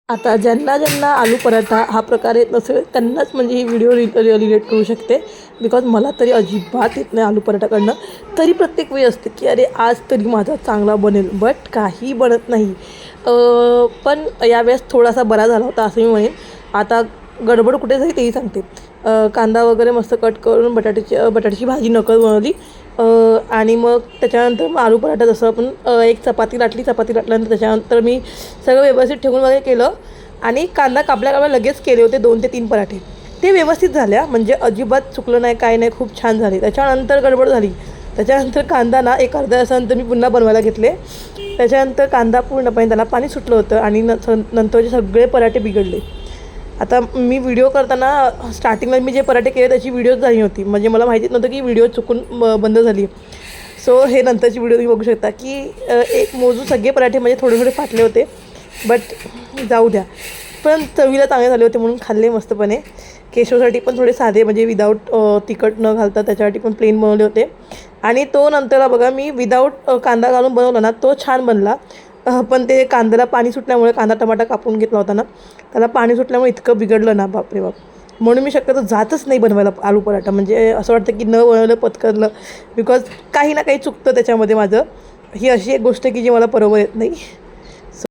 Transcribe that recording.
आता ज्यांना ज्यांना आलू पराठा हा प्रकार येत नसेल त्यांनाच म्हणजे ही व्हिडिओ रिलेट करू शकते. बिकॉज मला तरी अजिबात येत नाही आलू पराठा करणं. तरी प्रत्येक वेळी असते की अरे आज तरी माझा चांगला बनेल, बट काही बनत नाही. पण यावेळेस थोडासा बरा झाला होता असं मी म्हणेन. आता गडबड कुठे झाली तेही सांगते. कांदा वगैरे मस्त कट करून बटाट्याची भाजी नकळत बनवली. आणि मग त्याच्यानंतर मग आलू पराठा जसं आपण एक चपाती लाटल्यानंतर त्याच्यानंतर मी सगळं व्यवस्थित ठेवून वगैरे केलं. आणि कांदा कापल्या लगेच केले होते 2 ते 3 पराठे. ते व्यवस्थित झाल्या, म्हणजे अजिबात चुकलं नाही, काय नाही, खूप छान झाले. त्याच्यानंतर गडबड झाली. त्याच्यानंतर कांदा ना एक अर्ध्या तासानंतर मी पुन्हा बनवायला घेतले. त्याच्यानंतर कांदा पूर्णपणे त्याला पाणी सुटलं होतं आणि नंतरचे सगळे पराठे बिघडले. आता मी व्हिडिओ करताना स्टार्टिंगला मी जे पराठे केले त्याची व्हिडिओच झाली होती, म्हणजे मला माहितीच नव्हतं की व्हिडिओ चुकून बंद झाली. सो हे नंतरची व्हिडिओ तुम्ही बघू शकता की एक मोजून सगळे पराठे म्हणजे थोडे थोडे फाटले होते. बट जाऊ द्या, पण चवीला चांगले झाले होते म्हणून खाल्ले मस्तपणे. केशवसाठी पण थोडे साधे म्हणजे विदाऊट तिखट न घालता त्याच्यासाठी पण प्लेन बनवले होते. आणि तो नंतरला बघा मी विदाऊट कांदा घालून बनवला ना, तो छान बनला. पण ते कांद्याला पाणी सुटल्यामुळे, कांदा टमाटा कापून घेतला होता ना, त्याला पाणी सुटल्यामुळे इतकं बिघडलं ना, बापरे बाप. म्हणून मी शक्यतो जातच नाही बनवायला आलू पराठा. म्हणजे असं वाटतं की न बनवलं पत्करलं. बिकॉज काही ना काही चुकतं त्याच्यामध्ये माझं. ही अशी एक गोष्ट की जी मला बरोबर येत नाही.